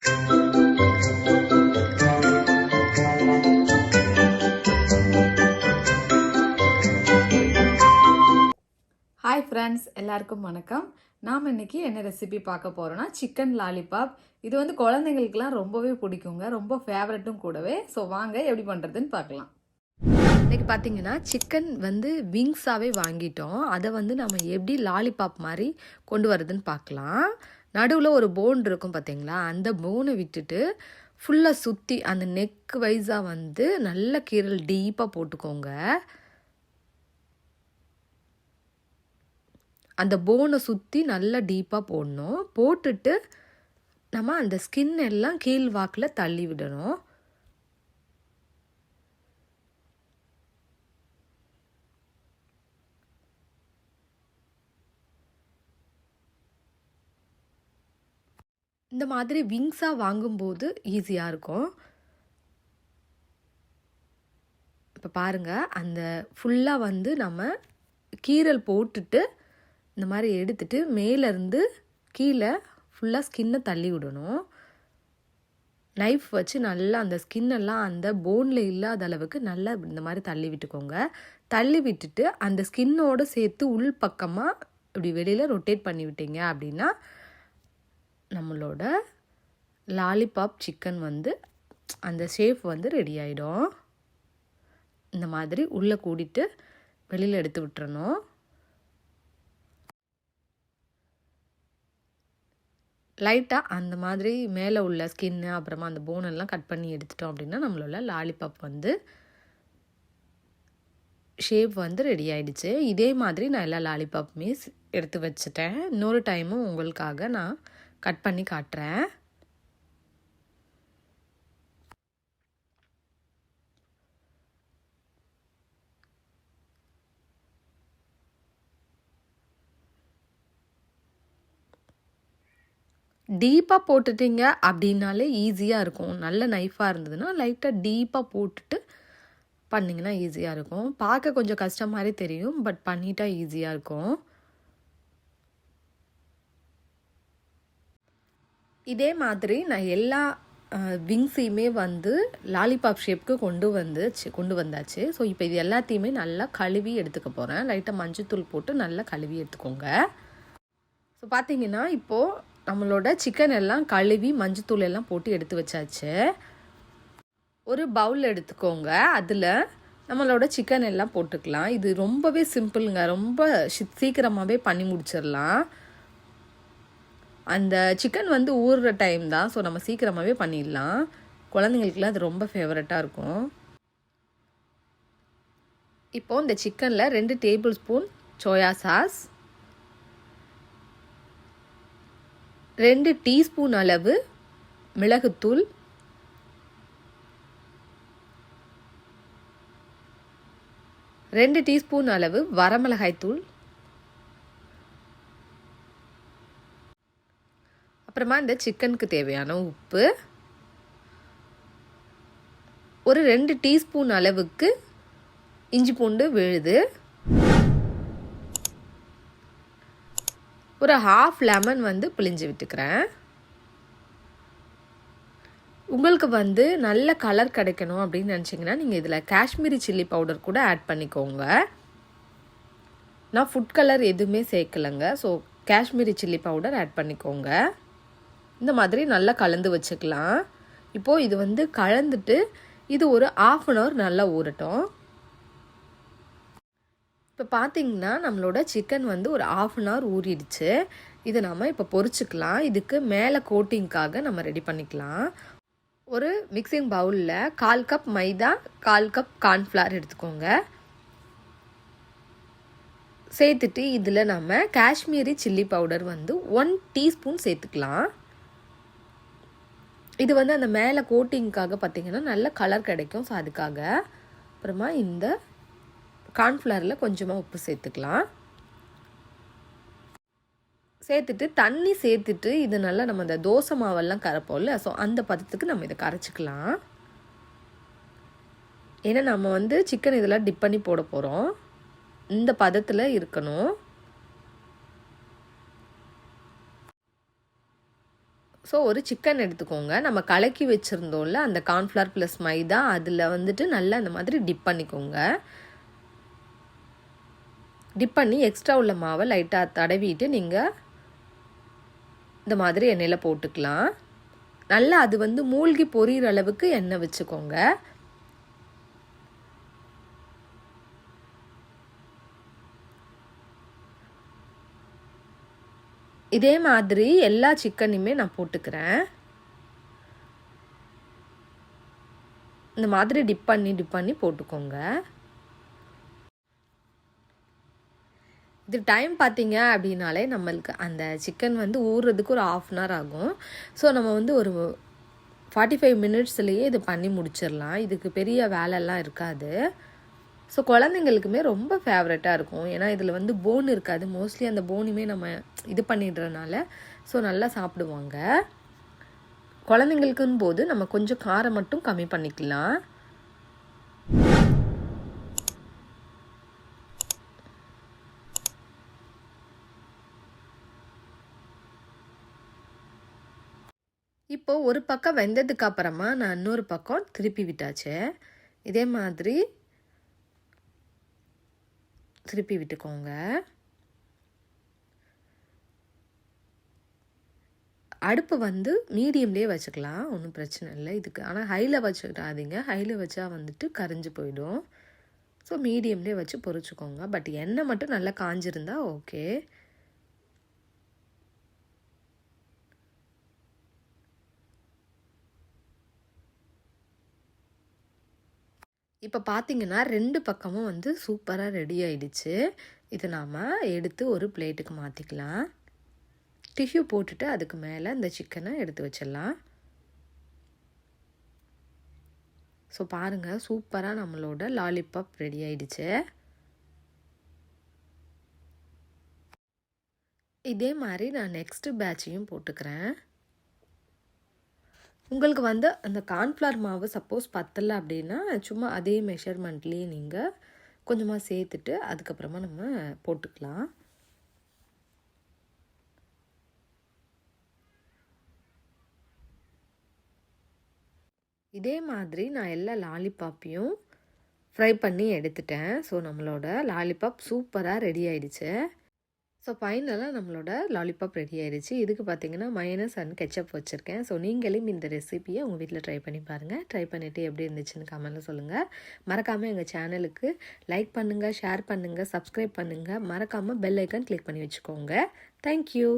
Hi friends, எல்லாருக்கும் வணக்கம். நாம் இன்றைக்கி என்ன ரெசிபி பார்க்க போகிறோன்னா சிக்கன் லாலிபாப். இது வந்து குழந்தைங்களுக்குலாம் ரொம்பவே பிடிக்குங்க, ரொம்ப ஃபேவரட்டும் கூடவே. ஸோ வாங்க எப்படி பண்ணுறதுன்னு பார்க்கலாம். இன்றைக்கி பார்த்தீங்கன்னா சிக்கன் வந்து விங்ஸாகவே வாங்கிட்டோம். அதை வந்து நம்ம எப்படி லாலிபாப் மாதிரி கொண்டு வரதுன்னு பார்க்கலாம். நடுவில் ஒரு போன் இருக்கும் பார்த்தீங்களா, அந்த போனை விட்டுட்டு ஃபுல்லாக சுற்றி அந்த நெக் வைஸாக வந்து நல்ல கீரல் டீப்பாக போட்டுக்கோங்க. அந்த போனை சுற்றி நல்லா டீப்பாக போடணும். போட்டுட்டு நம்ம அந்த ஸ்கின் எல்லாம் கீழ் வாக்கில் தள்ளி விடணும். இந்த மாதிரி விங்ஸாக வாங்கும்போது ஈஸியாக இருக்கும். இப்போ பாருங்கள், அந்த ஃபுல்லாக வந்து நம்ம கீரல் போட்டுட்டு இந்த மாதிரி எடுத்துட்டு மேலேருந்து கீழே ஃபுல்லாக ஸ்கின்னை தள்ளி விடணும். நைஃப் வச்சு நல்லா அந்த ஸ்கின்னெல்லாம் அந்த போனில் இல்லாத அளவுக்கு நல்லா இந்த மாதிரி தள்ளி விட்டுக்கோங்க. தள்ளி விட்டுட்டு அந்த ஸ்கின்னோடு சேர்த்து உள் பக்கமாக இப்படி வெளியில் ரொட்டேட் பண்ணி விட்டீங்க அப்படின்னா நம்மளோட லாலிபாப் சிக்கன் வந்து அந்த ஷேப் வந்து ரெடி ஆகிடும். இந்த மாதிரி உள்ளே கூடிட்டு வெளியில் எடுத்து விட்டுறணும். லைட்டாக அந்த மாதிரி மேலே உள்ள ஸ்கின்னு அப்புறமா அந்த போனெல்லாம் கட் பண்ணி எடுத்துட்டோம் அப்படின்னா நம்மளோட லாலிபாப் வந்து ஷேப் வந்து ரெடி ஆகிடுச்சு. இதே மாதிரி நான் எல்லா லாலிபாப்புமே எடுத்து வச்சுட்டேன். இன்னொரு டைமும் உங்களுக்காக நான் கட் பண்ணி காட்டுறேன். டீப்பாக போட்டுட்டிங்க அப்படின்னாலே ஈஸியாக இருக்கும். நல்ல நைஃபாக இருந்ததுன்னா லைட்டாக டீப்பாக போட்டுட்டு பண்ணிங்கன்னா ஈஸியாக இருக்கும். பார்க்க கொஞ்சம் கஷ்டம் மாதிரி தெரியும், பட் பண்ணிட்டா ஈஸியாக இருக்கும். இதே மாதிரி நான் எல்லா விங்ஸையுமே வந்து லாலிபாப் ஷேப்புக்கு கொண்டு வந்தாச்சு. ஸோ இப்போ இது எல்லாத்தையுமே நல்லா கழுவி எடுத்துக்க போகிறேன். லைட்டாக மஞ்சத்தூள் போட்டு நல்லா கழுவி எடுத்துக்கோங்க. ஸோ பார்த்தீங்கன்னா இப்போது நம்மளோட சிக்கன் எல்லாம் கழுவி மஞ்சத்தூள் எல்லாம் போட்டு எடுத்து வச்சாச்சு. ஒரு பவுல் எடுத்துக்கோங்க. அதில் நம்மளோட சிக்கன் எல்லாம் போட்டுக்கலாம். இது ரொம்பவே சிம்பிளுங்க, ரொம்ப சீக்கிரமாகவே பண்ணி முடிச்சிடலாம். அந்த சிக்கன் வந்து ஊறுற டைம் தான், ஸோ நம்ம சீக்கிரமாகவே பண்ணிடலாம். குழந்தைங்களுக்குலாம் அது ரொம்ப ஃபேவரட்டாக இருக்கும். இப்போது இந்த சிக்கனில் 2 table spoon soya sauce, 2 teaspoon அளவு மிளகுத்தூள், 2 டீஸ்பூன் அளவு வரமிளகாய்த்தூள், அப்புறமா இந்த சிக்கனுக்கு தேவையான உப்பு, ஒரு 2 டீஸ்பூன் அளவுக்கு இஞ்சி பூண்டு விழுது, ஒரு ஹாஃப் லெமன் வந்து பிழிஞ்சு விட்டுக்கிறேன். உங்களுக்கு வந்து நல்ல கலர் கிடைக்கணும் அப்படின்னு நினச்சிங்கன்னா நீங்கள் இதில் காஷ்மீரி சில்லி பவுடர் கூட ஆட் பண்ணிக்கோங்க. நான் ஃபுட் கலர் எதுவுமே சேர்க்கலைங்க. So Kashmiri chilli powder add பண்ணிக்கோங்க. இந்த மாதிரி நல்லா கலந்து வச்சுக்கலாம். இப்போது இது வந்து கலந்துட்டு இது ஒரு 1/2 hour நல்லா ஊறட்டும். இப்போ பார்த்தீங்கன்னா நம்மளோட சிக்கன் வந்து ஒரு 1/2 hour ஊறிடுச்சு. இதை நம்ம இப்போ பொரிச்சுக்கலாம். இதுக்கு மேலே கோட்டிங்காக நம்ம ரெடி பண்ணிக்கலாம். ஒரு மிக்சிங் பவுலில் 1/4 கப் மைதா, 1/4 கப் கார்ன்ஃப்ளவர் எடுத்துக்கோங்க. சேர்த்துட்டு இதில் நம்ம காஷ்மீரி சில்லி பவுடர் வந்து 1 டீஸ்பூன் சேர்த்துக்கலாம். இது வந்து அந்த மேலே கோட்டிங்காக பார்த்திங்கன்னா நல்ல கலர் கிடைக்கும். ஸோ அதுக்காக அப்புறமா இந்த கார்ன்ஃப்ளவரில் கொஞ்சமாக உப்பு சேர்த்துக்கலாம். சேர்த்துட்டு தண்ணி சேர்த்துட்டு இது நல்லா நம்ம இந்த தோசை மாவெல்லாம் கரைப்போம்ல, ஸோ அந்த பதத்துக்கு நம்ம இதை கரைச்சிக்கலாம். ஏன்னா நம்ம வந்து சிக்கன் இதெல்லாம் டிப் பண்ணி போட போகிறோம். இந்த பதத்தில் இருக்கணும். ஸோ ஒரு சிக்கன் எடுத்துக்கோங்க. நம்ம கலக்கி வச்சுருந்தோம்ல அந்த கார்ன்ஃப்ளவர் ப்ளஸ் மைதா, அதில் வந்துட்டு நல்லா இந்த மாதிரி டிப் பண்ணிக்கோங்க. டிப் பண்ணி எக்ஸ்ட்ரா உள்ள மாவை லைட்டாக தடவிட்டு நீங்கள் இந்த மாதிரி எண்ணெயில் போட்டுக்கலாம். நல்லா அது வந்து மூழ்கி பொரியிற அளவுக்கு எண்ணெய் வச்சுக்கோங்க. இதே மாதிரி எல்லா சிக்கனையுமே நான் போட்டுக்கிறேன். இந்த மாதிரி டிப் பண்ணி போட்டுக்கோங்க. இது டைம் பார்த்தீங்க அப்படின்னாலே நம்மளுக்கு அந்த சிக்கன் வந்து ஊறுறதுக்கு ஒரு 1/2 அன் ஹவர் ஆகும். ஸோ நம்ம வந்து ஒரு 45 மினிட்ஸ்லேயே இது பண்ணி முடிச்சிடலாம். இதுக்கு பெரிய வேலைலாம் இருக்காது. ஸோ குழந்தைங்களுக்குமே ரொம்ப ஃபேவரட்டாக இருக்கும். ஏன்னா இதில் வந்து போன் இருக்காது. மோஸ்ட்லி அந்த போனுமே நம்ம இது பண்ணிடுறனால ஸோ நல்லா சாப்பிடுவாங்க. குழந்தைங்களுக்குன்னு போது நம்ம கொஞ்சம் காரம் மட்டும் கம்மி பண்ணிக்கலாம். இப்போ ஒரு பக்கம் வெந்ததுக்கு அப்புறமா நான் இன்னொரு பக்கம் திருப்பி விட்டாச்சு. இதே மாதிரி திருப்பி விட்டுக்கோங்க. அடுப்பு வந்து மீடியம்லேயே வச்சுக்கலாம், ஒன்றும் பிரச்சனை இல்லை இதுக்கு. ஆனால் ஹையில் வச்சுக்கிட்டாதீங்க, ஹையில் வச்சா வந்துட்டு கரிஞ்சு போயிடும். ஸோ மீடியம்லேயே வச்சு பொரிச்சுக்கோங்க. பட் எண்ணெய் மட்டும் நல்லா காஞ்சிருந்தா ஓகே. இப்போ பார்த்தீங்கன்னா 2 பக்கமும் வந்து சூப்பராக ரெடி ஆயிடுச்சு. இதை நாம் எடுத்து ஒரு பிளேட்டுக்கு மாற்றிக்கலாம். டிஷ்யூ போட்டுட்டு அதுக்கு மேலே இந்த சிக்கனை எடுத்து வச்சிடலாம். ஸோ பாருங்கள், சூப்பராக நம்மளோட லாலிபாப் ரெடி ஆயிடுச்சு. இதே மாதிரி நான் நெக்ஸ்ட்டு பேட்சையும் போட்டுக்கிறேன். உங்களுக்கு வந்து அந்த கார்ன்ஃப்ளவர் மாவு சப்போஸ் பத்தலை அப்படின்னா சும்மா அதே மெஷர்மெண்ட்லேயே நீங்கள் கொஞ்சமாக சேர்த்துட்டு அதுக்கப்புறமா நம்ம போட்டுக்கலாம். இதே மாதிரி நான் எல்லா லாலிபாப்பையும் ஃப்ரை பண்ணி எடுத்துட்டேன். ஸோ நம்மளோட லாலிபாப் சூப்பராக ரெடி ஆயிடுச்சு. ஸோ ஃபைனலாக நம்மளோட லாலிபாப் ரெடி ஆயிடுச்சு. இதுக்கு பார்த்தீங்கன்னா மைனஸ் அண்ட் கெச்சப் வச்சுருக்கேன். ஸோ நீங்களும் இந்த ரெசிபியை உங்கள் வீட்டில் ட்ரை பண்ணி பாருங்கள். ட்ரை பண்ணிவிட்டு எப்படி இருந்துச்சுன்னு கமெண்ட்டில் சொல்லுங்கள். மறக்காமல் எங்கள் சேனலுக்கு லைக் பண்ணுங்கள், ஷேர் பண்ணுங்கள், சப்ஸ்கிரைப் பண்ணுங்கள். மறக்காமல் பெல் ஐக்கான் கிளிக் பண்ணி வச்சுக்கோங்க. தேங்க்யூ.